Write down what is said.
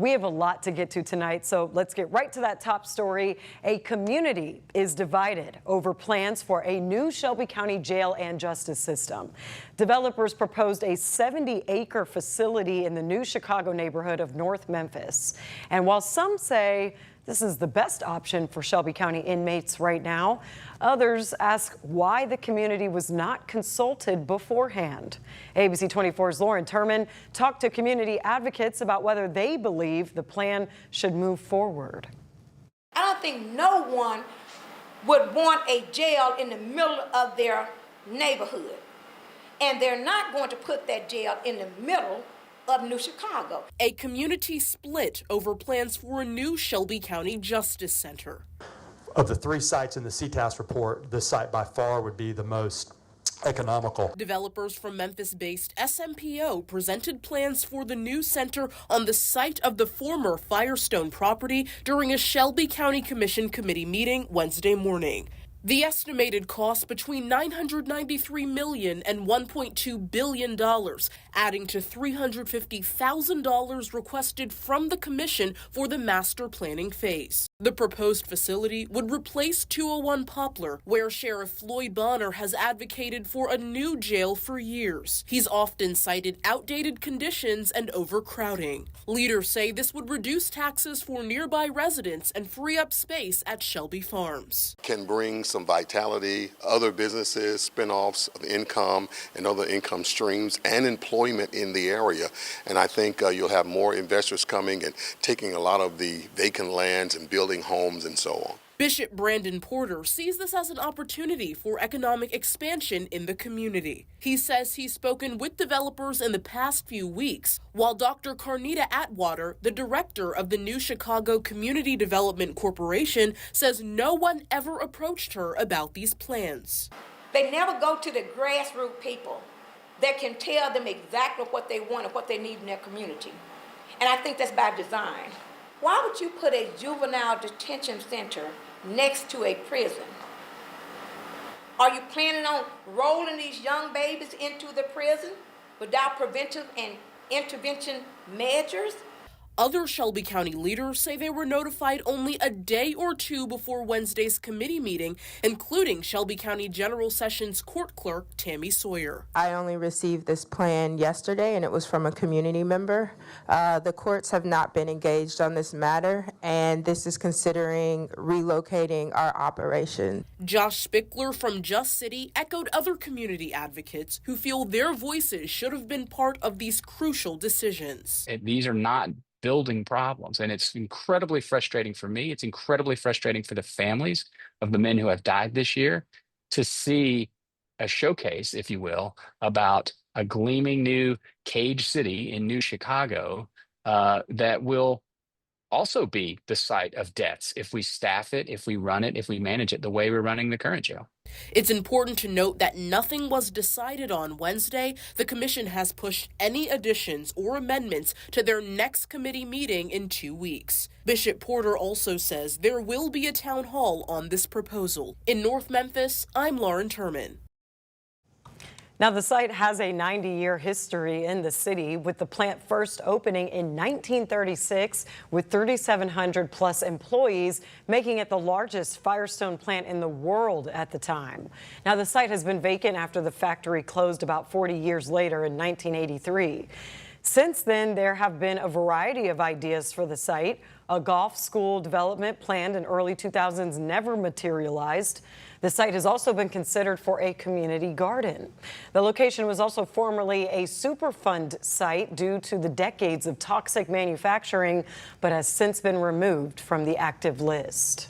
We have a lot to get to tonight, so let's get right to that top story. A community is divided over plans for a new Shelby County jail and justice system. Developers proposed a 70-acre facility in the new Chicago neighborhood of North Memphis. And while some say this is the best option for Shelby County inmates right now, others ask why the community was not consulted beforehand. ABC 24's Lauren Turman talked to community advocates about whether they believe the plan should move forward. I don't think no one would want a jail in the middle of their neighborhood. And they're not going to put that jail in the middle of New Chicago. A community split over plans for a new Shelby County Justice Center. Of the 3 sites in the CTAS report, this site by far would be the most economical. Developers from Memphis-based SMPO presented plans for the new center on the site of the former Firestone property during a Shelby County Commission committee meeting Wednesday morning. The estimated cost between $993 million and $1.2 billion, adding to $350,000 requested from the commission for the master planning phase. The proposed facility would replace 201 Poplar, where Sheriff Floyd Bonner has advocated for a new jail for years. He's often cited outdated conditions and overcrowding. Leaders say this would reduce taxes for nearby residents and free up space at Shelby Farms. Can bring some vitality, other businesses, spinoffs of income and other income streams and employment in the area. And I think you'll have more investors coming and taking a lot of the vacant lands and building homes and so on. Bishop Brandon Porter sees this as an opportunity for economic expansion in the community. He says he's spoken with developers in the past few weeks, while Dr. Carnita Atwater, the director of the New Chicago Community Development Corporation, says no one ever approached her about these plans. They never go to the grassroots people that can tell them exactly what they want and what they need in their community. And I think that's by design. Why would you put a juvenile detention center next to a prison? Are you planning on rolling these young babies into the prison without preventive and intervention measures? Other Shelby County leaders say they were notified only a day or two before Wednesday's committee meeting, including Shelby County General Sessions Court Clerk Tammy Sawyer. I only received this plan yesterday, and it was from a community member. The courts have not been engaged on this matter, and this is considering relocating our operation. Josh Spickler from Just City echoed other community advocates who feel their voices should have been part of these crucial decisions. These are not building problems, and it's incredibly frustrating for me. It's incredibly frustrating for the families of the men who have died this year to see a showcase, if you will, about a gleaming new cage city in New Chicago that will also be the site of deaths if we staff it, if we run it, if we manage it the way we're running the current jail. It's important to note that nothing was decided on Wednesday. The commission has pushed any additions or amendments to their next committee meeting in 2 weeks. Bishop Porter also says there will be a town hall on this proposal. In North Memphis, I'm Lauren Turman. Now, the site has a 90-year history in the city, with the plant first opening in 1936 with 3,700 plus employees, making it the largest Firestone plant in the world at the time. Now, the site has been vacant after the factory closed about 40 years later in 1983. Since then, there have been a variety of ideas for the site. A golf school development planned in early 2000s never materialized. The site has also been considered for a community garden. The location was also formerly a Superfund site due to the decades of toxic manufacturing, but has since been removed from the active list.